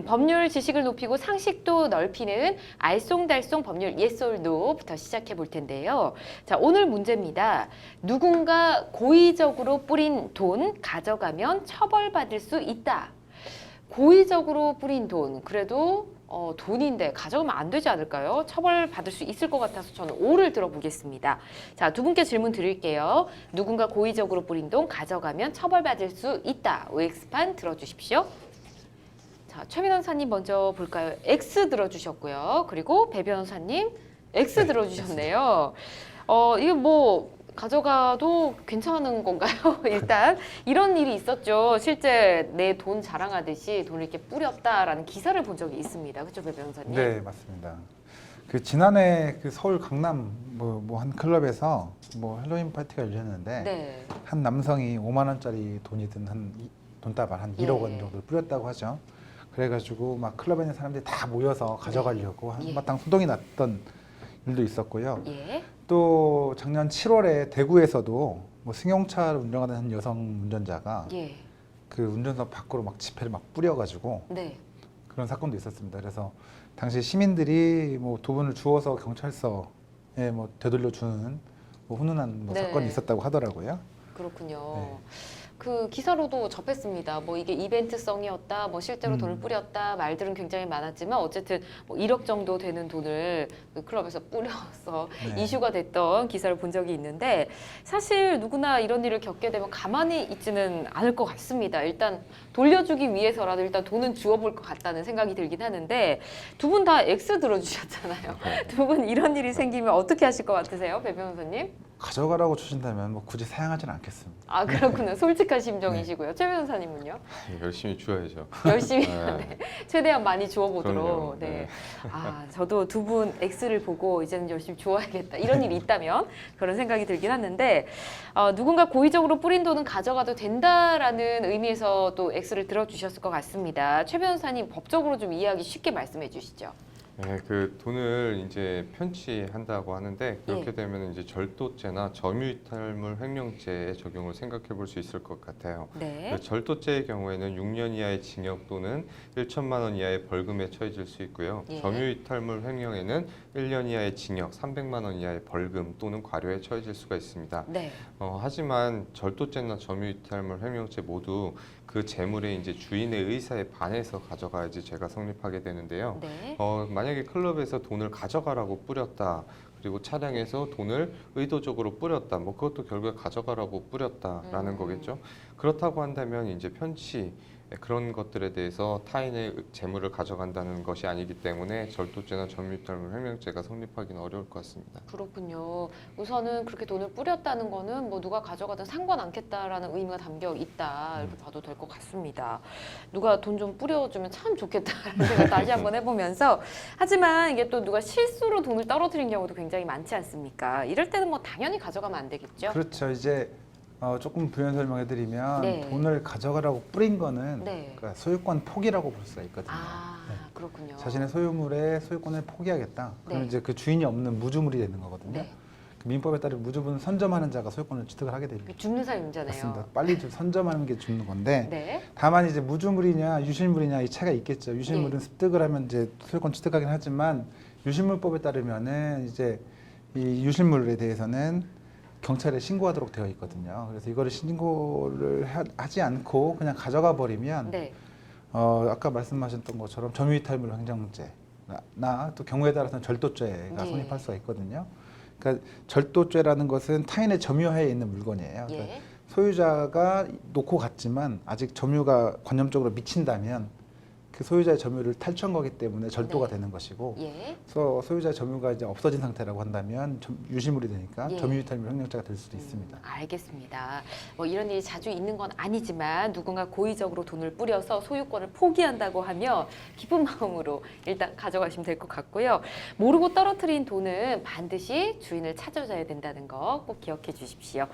법률 지식을 높이고 상식도 넓히는 알쏭달쏭 법률 예솔노부터 시작해 볼 텐데요. 자, 오늘 문제입니다. 누군가 고의적으로 뿌린 돈 가져가면 처벌받을 수 있다. 고의적으로 뿌린 돈, 그래도 돈인데 가져가면 안 되지 않을까요? 처벌받을 수 있을 것 같아서 저는 O를 들어보겠습니다. 자, 두 분께 질문 드릴게요. 누군가 고의적으로 뿌린 돈 가져가면 처벌받을 수 있다. OX판 들어주십시오. 자, 최 변호사님 먼저 볼까요? X 들어주셨고요. 그리고 배 변호사님 X 들어주셨네요. 이게 뭐 가져가도 괜찮은 건가요? 일단 이런 일이 있었죠. 실제 내 돈 자랑하듯이 돈을 이렇게 뿌렸다라는 기사를 본 적이 있습니다. 그렇죠, 배 변호사님? 네, 맞습니다. 그 지난해 그 서울 강남 뭐 한 클럽에서 뭐 헬로윈 파티가 열렸는데 네. 한 남성이 5만 원짜리 돈이 든 한 돈다발 한 1억 원 정도를 뿌렸다고 하죠. 그래가지고 막 클럽에 있는 사람들이 다 모여서 가져가려고 한바탕 소동이 났던 일도 있었고요. 예. 또 작년 7월에 대구에서도 뭐 승용차를 운전하는 한 여성 운전자가 예. 그 운전석 밖으로 막 지폐를 막 뿌려가지고 네. 그런 사건도 있었습니다. 그래서 당시 시민들이 뭐 두 분을 주워서 경찰서에 뭐 되돌려 주는 뭐 훈훈한 뭐 네. 사건이 있었다고 하더라고요. 그렇군요. 네. 그 기사로도 접했습니다. 뭐 이게 이벤트성이었다, 뭐 실제로 돈을 뿌렸다, 말들은 굉장히 많았지만 어쨌든 뭐 1억 정도 되는 돈을 그 클럽에서 뿌려서 네. 이슈가 됐던 기사를 본 적이 있는데 사실 누구나 이런 일을 겪게 되면 가만히 있지는 않을 것 같습니다. 일단 돌려주기 위해서라도 일단 돈은 주워볼 것 같다는 생각이 들긴 하는데 두 분 다 X 들어주셨잖아요. 두 분 이런 일이 생기면 어떻게 하실 것 같으세요, 배 변호사님? 가져가라고 주신다면 뭐 굳이 사양하지는 않겠습니다. 아, 그렇군요. 솔직한 심정이시고요. 최 변호사님은요? 열심히 주어야죠. 열심히 네. 최대한 많이 주워보도록. 그럼요. 네. 네. 아, 저도 두 분 X를 보고 이제는 열심히 주워야겠다. 이런 일이 있다면 그런 생각이 들긴 하는데 누군가 고의적으로 뿌린 돈은 가져가도 된다라는 의미에서 또 X를 들어주셨을 것 같습니다. 최 변호사님 법적으로 좀 이해하기 쉽게 말씀해 주시죠. 네, 그 돈을 이제 편취한다고 하는데 그렇게 예. 되면 이제 절도죄나 점유이탈물 횡령죄의 적용을 생각해 볼 수 있을 것 같아요. 네. 그 절도죄의 경우에는 6년 이하의 징역 또는 1천만 원 이하의 벌금에 처해질 수 있고요. 예. 점유이탈물 횡령에는 1년 이하의 징역, 300만 원 이하의 벌금 또는 과료에 처해질 수가 있습니다. 네. 하지만 절도죄나 점유이탈물 횡령죄 모두 그 재물의 이제 주인의 의사에 반해서 가져가야지 죄가 성립하게 되는데요. 네. 만약에 클럽에서 돈을 가져가라고 뿌렸다. 그리고 차량에서 돈을 의도적으로 뿌렸다. 뭐 그것도 결국에 가져가라고 뿌렸다라는 거겠죠. 그렇다고 한다면 이제 편취 그런 것들에 대해서 타인의 재물을 가져간다는 것이 아니기 때문에 절도죄나 점유이탈물 횡령죄가 성립하기는 어려울 것 같습니다. 그렇군요. 우선은 그렇게 돈을 뿌렸다는 거는 뭐 누가 가져가든 상관 않겠다라는 의미가 담겨 있다 이렇게 봐도 될 것 같습니다. 누가 돈 좀 뿌려주면 참 좋겠다라는 생각 다시 한번 해보면서 하지만 이게 또 누가 실수로 돈을 떨어뜨린 경우도 굉장히 많지 않습니까? 이럴 때는 뭐 당연히 가져가면 안 되겠죠? 그렇죠. 이제 조금 부연 설명해드리면 네. 돈을 가져가라고 뿌린 거는 네. 그러니까 소유권 포기라고 볼 수가 있거든요. 아, 네. 그렇군요. 자신의 소유물의 소유권을 포기하겠다. 그러면 네. 이제 그 주인이 없는 무주물이 되는 거거든요. 네. 그 민법에 따르면 무주물은 선점하는 자가 소유권을 취득을 하게 됩니다. 죽는 사람 문제네요. 맞습니다. 빨리 좀 선점하는 게 죽는 건데 네. 다만 이제 무주물이냐 유실물이냐 이 차이가 있겠죠. 유실물은 네. 습득을 하면 이제 소유권 취득하긴 하지만 유실물법에 따르면은 이제 이 유실물에 대해서는 경찰에 신고하도록 되어 있거든요. 그래서 이거를 신고를 하지 않고 그냥 가져가 버리면 네. 아까 말씀하셨던 것처럼 점유이탈물 횡령죄나 또 경우에 따라서는 절도죄가 예. 성립할 수가 있거든요. 그러니까 절도죄라는 것은 타인의 점유하에 있는 물건이에요. 그러니까 예. 소유자가 놓고 갔지만 아직 점유가 관념적으로 미친다면 그 소유자의 점유를 탈취한 거기 때문에 절도가 네. 되는 것이고, 예. 그래서 소유자의 점유가 이제 없어진 상태라고 한다면 유실물이 되니까 예. 점유이탈물 횡령죄가 될 수도 있습니다. 알겠습니다. 뭐 이런 일이 자주 있는 건 아니지만 누군가 고의적으로 돈을 뿌려서 소유권을 포기한다고 하면 기쁜 마음으로 일단 가져가시면 될 것 같고요. 모르고 떨어뜨린 돈은 반드시 주인을 찾아줘야 된다는 거 꼭 기억해 주십시오.